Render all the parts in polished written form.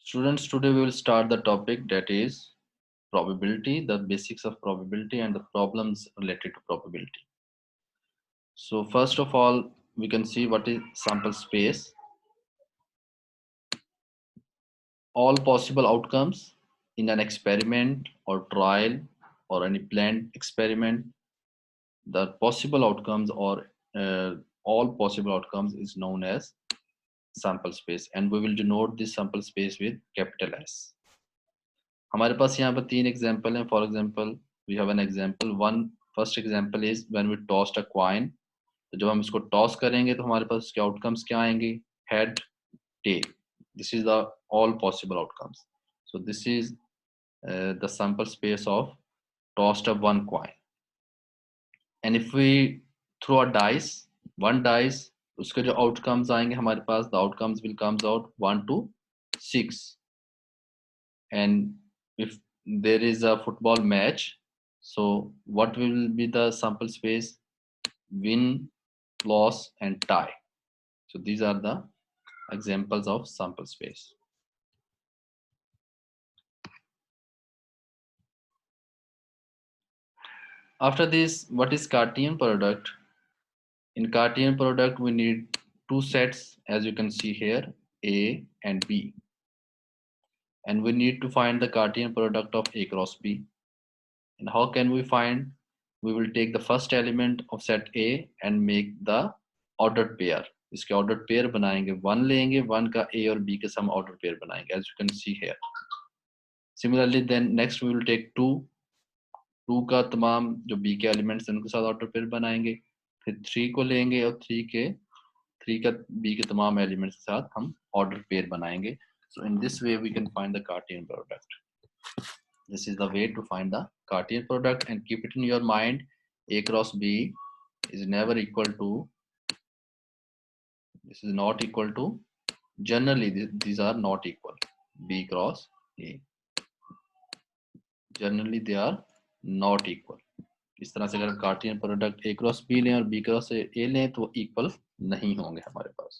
Students, today we will start the topic that is probability, the basics of probability and the problems related to probability. So first of all, we can see what is sample space. All possible outcomes in an experiment or trial or any planned experiment, the possible outcomes or all possible outcomes is known as sample space, and we will denote this sample space with capital S. हमारे पास यहाँ पर तीन example हैं. For example we have an example one. First example is when we tossed a coin. तो जब हम इसको टॉस करेंगे तो हमारे पास उसके आउटकम्स क्या आएंगे? Head, tail. This is the all possible outcomes. So this is the sample space of tossed a one coin. And if we throw a dice, one dice, उसके जो आउटकम्स आएंगे हमारे पास, the outcomes will comes out 1 to 6. And if there is a football match, so what will be the sample space? Win, loss and tie. So these are the examples of sample space. After this, what is Cartesian product? In Cartesian product we need two sets, as you can see here, A and B, and we need to find the Cartesian product of A cross B. And how can we find? We will take the first element of set A and make the ordered pair. इसके ordered pair बनाएंगे, one लेंगे, one का A और B के सम ordered pair बनाएंगे, as you can see here. Similarly, then next we will take 2. 2 का तमाम जो B के elements हैं उनके साथ ordered pair बनाएंगे. फिर 3 को लेंगे और 3 का B के तमाम elements के साथ हम ordered pair बनाएंगे. So in this way we can find the Cartesian product. This is the way to find the Cartesian product, and keep it in your mind, A cross B is never equal to, this is not equal to, generally these are not equal, B cross A. Generally they are not equal. इस तरह से अगर कार्टियन product A cross B लें और B cross A लें तो equal नहीं होंगे हमारे पास.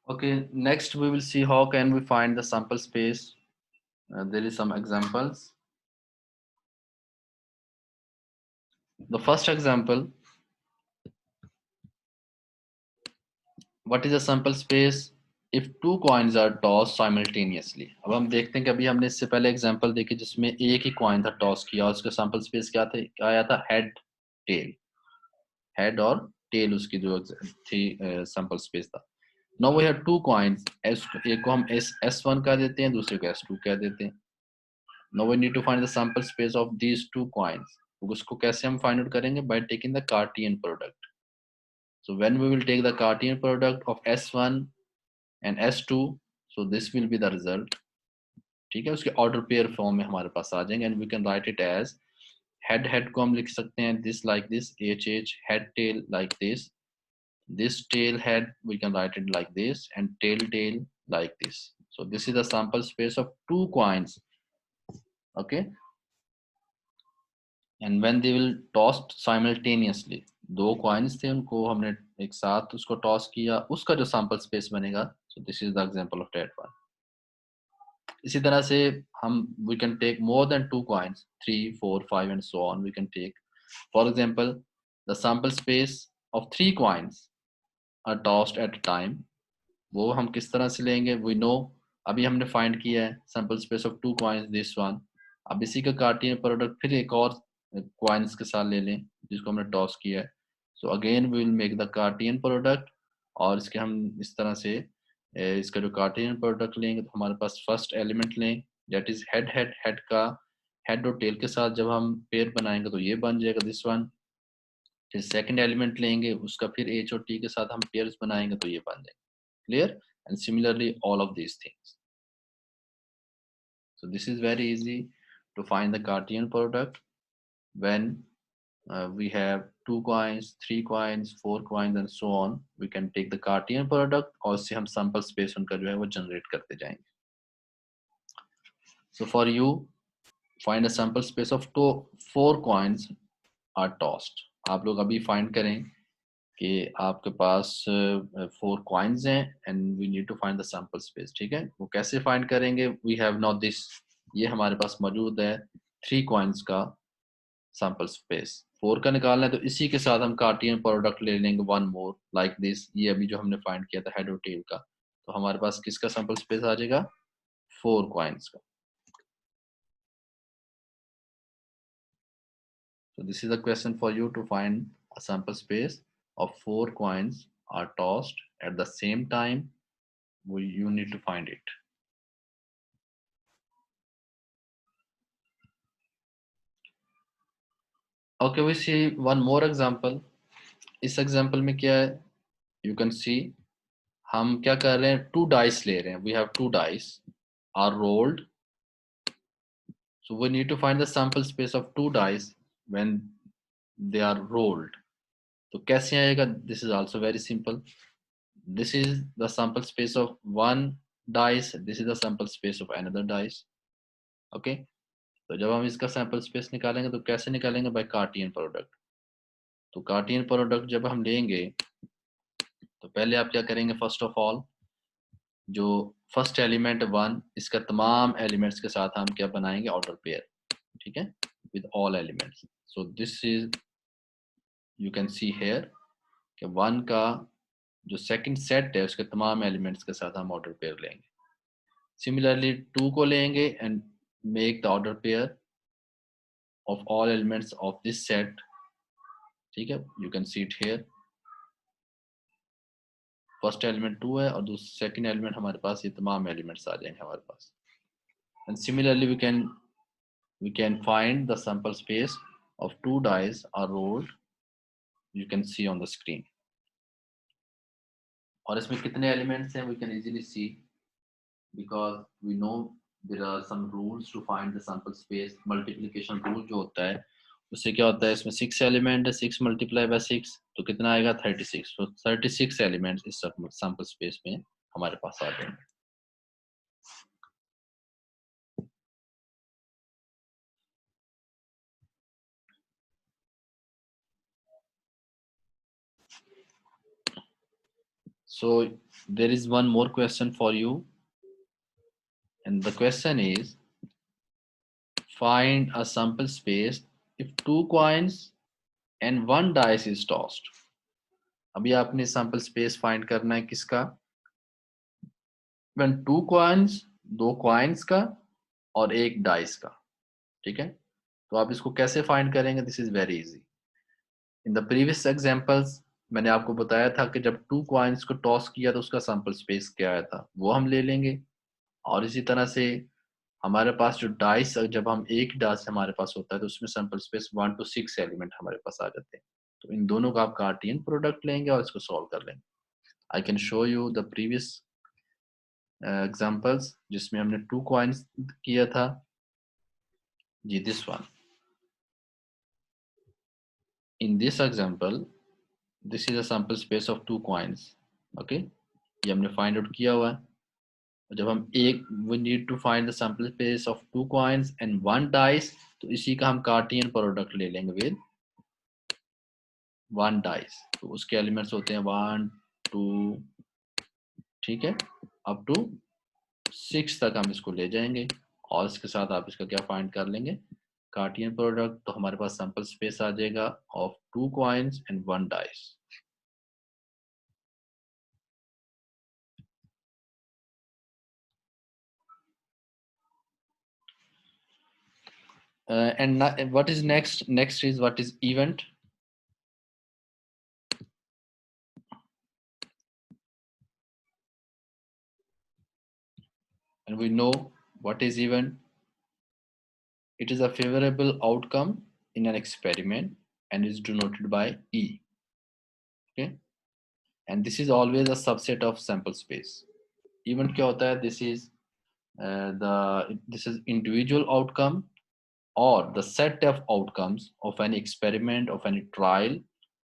Okay, next we will see how can we find the sample space. There is some examples. The first example, what is a sample space if two coins are tossed simultaneously? अब हम देखते हैं कि अभी हमने इससे पहले एग्जांपल देखी जिसमें एक ही कॉइन था टॉस किया, उसका सैंपल स्पेस क्या थे, क्या आया था? Head, tail. हेड और टेल उसकी जो थी सैंपल स्पेस था. Now we have two coins, एक को हम S1 कह देते हैं, दूसरे को S2 कह देते हैं. Now we need to find the sample space of these two coins. उसको कैसे हम फाइंड आउट करेंगे? By taking the Cartesian product. So when we will take the Cartesian product of S1 and S2, so this will be the result. ठीक है, उसके order pair form में हमारे पास आ जाएंगे, and we can write it as head को हम लिख सकते हैं this like this, HH, head tail like this tail head we can write it like this, and tail like this. So this is the sample space of two coins. Okay, and when they will tossed simultaneously, दो coins थे, उनको हमने एक साथ उसको toss किया, उसका जो सैंपल स्पेस बनेगा, so this is the example of that one. इसी तरह से हम we can take more than two coins, 3, 4, 5 and so on. We can take, for example, the sample space of 3 coins are tossed at a time. वो हम किस तरह से लेंगे? We know, अभी हमने फाइंड किया है sample space of 2 coins, this one. अब इसी का कार्टियन प्रोडक्ट फिर एक और कॉइन्स के साथ ले लें जिसको हमने टॉस किया है. So again we will make the Cartesian product, और इसके हम इस तरह से इसका जो कार्टियन प्रोडक्ट लेंगे तो हमारे पास फर्स्ट एलिमेंट लें, दैट इज हेड का हेड और टेल के साथ जब हम पेयर बनाएंगे तो ये बन जाएगा दिस वन. फिर सेकंड एलिमेंट लेंगे, उसका फिर एच और टी के साथ हम पेयर्स बनाएंगे तो ये बन जाएगा. Clear? And similarly all of these things. So this is very easy to find the Cartesian product when we have 2 coins, 3 coins, 4 coins and so on. We can take the Cartesian product और उससे हम sample space उनका जो है वो generate करते जाएंगे. So for you, find a sample space of 4 coins are tossed. आप लोग अभी find करें कि आपके पास 4 कॉइन्स हैं and we need to find the sample space, ठीक है। वो कैसे फाइंड करेंगे? वी हैव नॉट दिस, ये हमारे पास मौजूद है 3 कॉइन्स का सैंपल स्पेस। 4 का निकालना है तो इसी के साथ हम कार्टियन प्रोडक्ट ले लेंगे, वन मोर लाइक दिस। ये अभी जो हमने फाइंड किया था हेड और टेल का, तो हमारे पास किसका सैंपल स्पेस आ जाएगा? 4 कॉइन्स का। So this is a question for you to find a sample space of 4 coins are tossed at the same time. You need to find it. Okay, we see one more example. इस example में क्या है? You can see हम क्या कर रहे हैं? 2 dice ले रहे हैं. We have 2 dice are rolled. So we need to find the sample space of 2 dice when they are rolled. तो कैसे आएगा? This is also very simple. This is the sample space of one dice. This is the sample space of another dice. Okay. तो जब हम इसका sample space निकालेंगे तो कैसे निकालेंगे? By Cartesian product. तो कार्टियन प्रोडक्ट जब हम लेंगे तो पहले आप क्या करेंगे? फर्स्ट ऑफ ऑल जो फर्स्ट एलिमेंट 1, इसका तमाम एलिमेंट्स के साथ हम क्या बनाएंगे? ऑर्डर पेयर, ठीक है, with all elements. So this is, you can see here कि 1 का जो सेकंड सेट है उसके तमाम एलिमेंट्स के साथ हम ऑर्डर पेयर लेंगे। सिमिलरली 2 को लेंगे and make the order pair of all elements of this set, ठीक है, you can see it here। First element 2 है और दूसरा सेकंड एलिमेंट हमारे पास, ये तमाम एलिमेंट्स आ जाएंगे हमारे पास। And similarly we can find the sample space of 2 dice are rolled, you can see on the screen। और इसमें कितने एलिमेंट्स हैं? we can easily see because we know there are some rules to find the sample space। multiplication rule जो होता है उससे क्या होता है? इसमें 6 एलिमेंट है, 6 मल्टीप्लाई बाय 6 तो कितना आएगा? 36। तो 36 एलिमेंट्स इस सैंपल स्पेस में हमारे पास आ जाएंगे। So there is one more question for you, and the question is find a sample space if 2 coins and 1 dice is tossed। अभी आपने सैंपल स्पेस फाइंड करना है किसका? when 2 coins, 2 coins का और 1 डाइस का, ठीक है। तो आप इसको कैसे फाइंड करेंगे? This is very easy. In the previous examples मैंने आपको बताया था कि जब 2 कॉइन्स को टॉस किया तो उसका सैंपल स्पेस क्या आया था, वो हम ले लेंगे। और इसी तरह से हमारे पास जो डाइस, जब हम एक डाइस हमारे पास होता है तो उसमें सैंपल स्पेस 1 to 6 एलिमेंट हमारे पास आ जाते हैं। तो इन दोनों का आप कार्टियन प्रोडक्ट लेंगे और इसको सॉल्व कर लेंगे। I can show you the previous examples जिसमें हमने 2 कॉइन्स किया था जी। This one, in this example this is a sample space of 2 coins। okay, ये हमने फाइंड आउट किया हुआ है। जब हम एक, we need to find the sample space of 2 coins and 1 dice, तो इसी का हम कार्टियन प्रोडक्ट ले लेंगे विद 1 डाइस। तो उसके एलिमेंट्स होते हैं 1 2, ठीक है, अप टू 6 तक हम इसको ले जाएंगे और इसके साथ आप इसका क्या फाइंड कर लेंगे? कार्टियन प्रोडक्ट। तो हमारे पास सैंपल स्पेस आ जाएगा of 2 coins and 1 dice. And what is next? Next is what is event? And we know what is event. It is a favorable outcome in an experiment and is denoted by E. Okay, and this is always a subset of sample space। Event क्या होता है? This is individual outcome or the set of outcomes of an experiment, of any trial,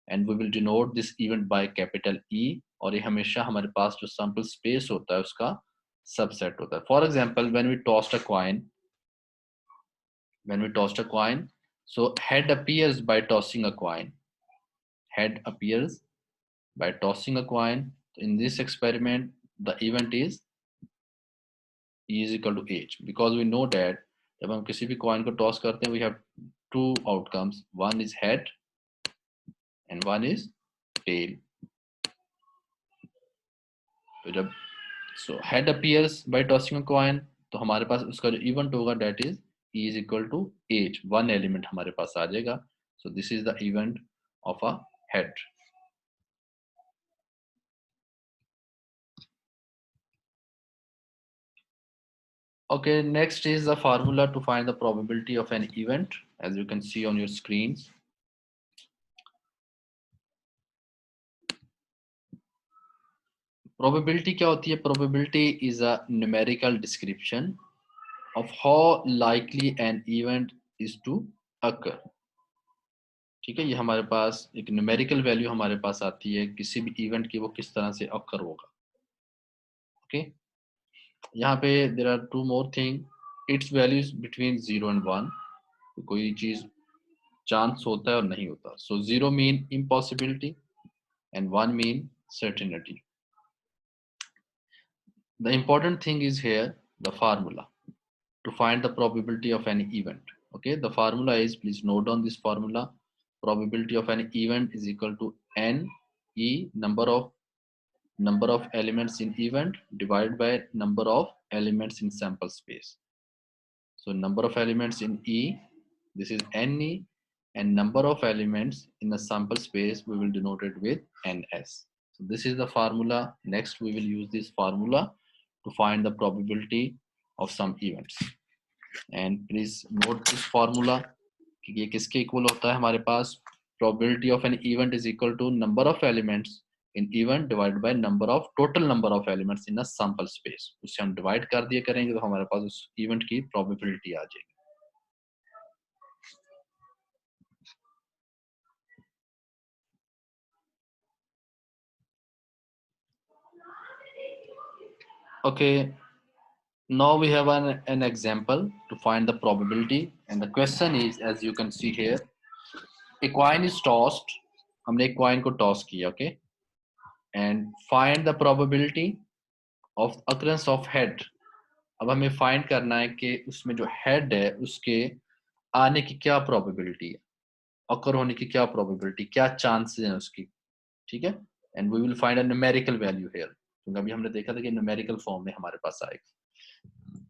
and we will denote this event by capital E। और ये हमेशा हमारे पास जो sample space होता है उसका subset होता है। For example, when we tossed a coin, so head appears by tossing a coin, head appears by tossing a coin. In this experiment, the event is E is equal to H, because we know that जब हम किसी भी coin को toss करते हैं, we have two outcomes. One is head and one is tail. तो जब head appears by tossing a coin, तो हमारे पास उसका जो event होगा that is E is equal to H. One element हमारे पास आ जाएगा. So this is the event of a head. Okay, next is the formula to find the probability of an event, as you can see on your screens. Probability क्या होती है? Probability is a numerical description of how likely an event is to occur. ठीक है, ये हमारे पास एक numerical value हमारे पास आती है किसी भी इवेंट की वो किस तरह से अकर होगा. ओके, यहाँ पे there are two more thing. It's values between 0 and 1. कोई चीज चांस होता है और नहीं होता. सो 0 mean impossibility and 1 mean certainty. The important thing is here the formula to find the probability of an event. Okay, the formula is, please note down this formula. Probability of an event is equal to n e number of elements in event divided by number of elements in sample space. So number of elements in E, this is NE, and number of elements in the sample space we will denote it with NS. So this is the formula. Next we will use this formula to find the probability of some events. And please note this formula कि ये किसके equal होता है हमारे पास. Probability of an event is equal to number of elements in event divided by total number of elements in a sample space. उससे हम divide कर दिया करेंगे तो हमारे पास उस event की probability आ जाएगी. Okay, now we have an example to find the probability, and the question is, as you can see here, a coin is tossed. हमने एक coin को toss किया, okay, and find the probability of occurrence of head. अब हमें find करना है कि उसमें जो head है उसके आने की क्या probability है, occur होने की क्या probability, क्या chances हैं उसकी. ठीक है, and we will find a numerical value here, क्योंकि अभी हमने देखा था कि numerical form में हमारे पास आएगा.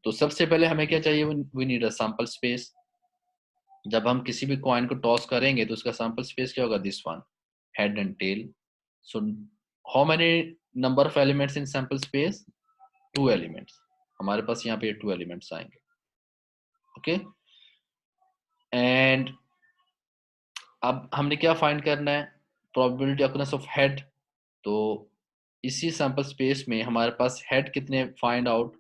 तो सबसे पहले हमें क्या चाहिए? We need a sample space. जब हम किसी भी कॉइन को टॉस करेंगे तो उसका सैंपल स्पेस क्या होगा? This one, head and tail. So how many number of elements in sample space? 2 elements. हमारे पास यहाँ पे 2 एलिमेंट्स आएंगे. ओके, एंड अब हमने क्या फाइंड करना है? Probability occurrence of head. तो इसी सैंपल स्पेस में हमारे पास हेड कितने find out.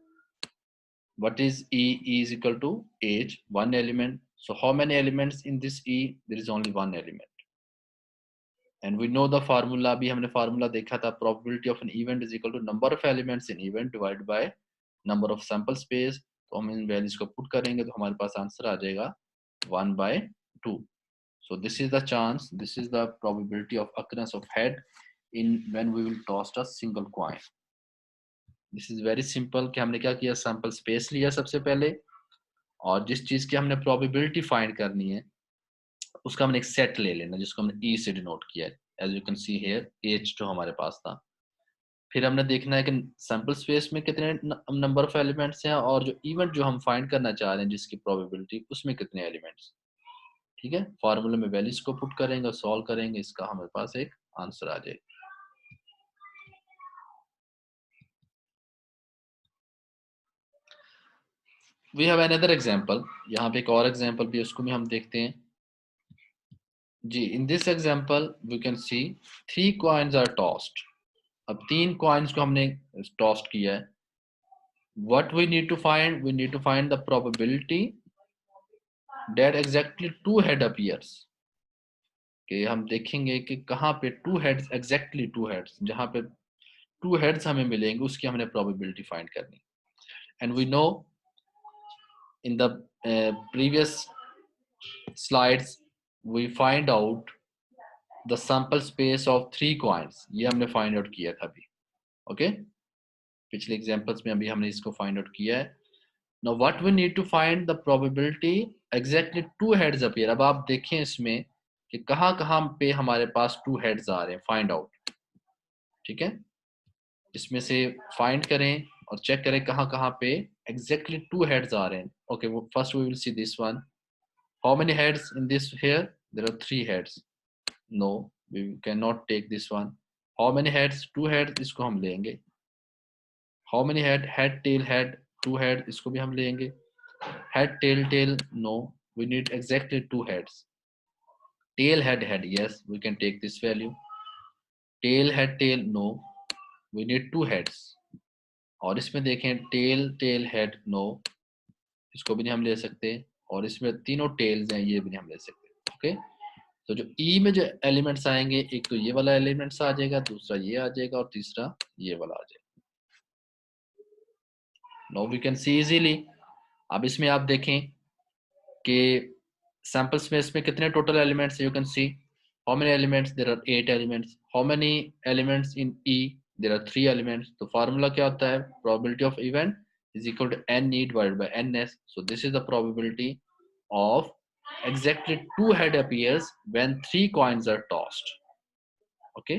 What is E? E is equal to H, one element. So how many elements in this E? There is only one element. And we know the formula. अभी हमने formula देखा था. Probability of an event is equal to number of elements in event divided by number of sample space. तो हम इन values को put करेंगे तो हमारे पास answer आ जाएगा 1/2. So this is the chance. This is the probability of occurrence of head in when we will toss a single coin. This is very simple कि हमने क्या किया? सैंपल स्पेस लिया सबसे पहले, और जिस चीज की हमने प्रोबेबिलिटी फाइंड करनी है उसका हमने एक सेट ले लेना जिसको हमने ई से डिनोट किया है. As you can see here H जो हमारे पास था. फिर हमने देखना है कि सैंपल स्पेस में कितने नंबर ऑफ एलिमेंट्स हैं और जो इवेंट जो हम फाइंड करना चाह रहे हैं जिसकी प्रोबेबिलिटी उसमें कितने एलिमेंट्स. ठीक है, फॉर्मूले में वैल्यूज को पुट करेंगे और सॉल्व करेंगे, इसका हमारे पास एक आंसर आ जाएगा. We have another example. यहाँ पे एक और एग्जांपल भी उसको भी हम देखते हैं जी. In this example we can see 3 coins are tossed. अब 3 कॉइन्स को हमने टॉस्ट किया है. What we need to find? We need to find the probability that exactly 2 head appears. कि हम देखेंगे कि कहाँ पे 2 हेड्स, एग्जैक्टली 2 हेड्स, जहाँ पे 2 हेड्स हमें मिलेंगे उसकी हमने प्रोबेबिलिटी फाइंड करनी. And we know in the previous slides we find out the sample space of 3 coins, ये हमने फाइंड आउट किया था अभी। ओके, पिछले एग्जांपल्स में अभी हमने इसको फाइंड आउट किया है। Now what we need to find the probability exactly 2 heads appear. अब आप देखें इसमें कि कहाँ कहाँ पे हमारे पास 2 हेड्स आ रहे हैं, फाइंड आउट। ठीक है, इसमें से फाइंड करें और चेक करें कहाँ कहाँ पे एग्जैक्टली 2 हेड्स आ रहे हैं। Okay, first we will see this one. How many heads in this here? There are 3 heads. No, we can not take this one. How many heads? 2 heads, इसको हम लेंगे। How many head? Head tail head, 2 head, इसको भी हम लेंगे। Head tail tail, no, we need exactly 2 heads. Tail head head, yes, we can take this value. Tail head tail, no, we need 2 heads. और इसमें देखें tell tail head, no, इसको भी नहीं हम ले सकते। और इसमें तीनों टेल्स हैं, ये भी नहीं हम ले सकते। ओके, तो जो ई में जो एलिमेंट्स आएंगे, एक तो ये वाला एलिमेंट्स आ जाएगा, दूसरा ये आ जाएगा और तीसरा ये वाला आ जाएगा। Now we can see easily. अब इसमें आप देखें कि सैंपल स्पेस में कितने total elements? You can see how many elements? There are 8 elements. How many elements in E? There are 3 elements. तो फार्मूला क्या होता है? Probability of event is equal to N E divided by N S. So this is the probability of exactly 2 head appears when 3 coins are tossed. Okay,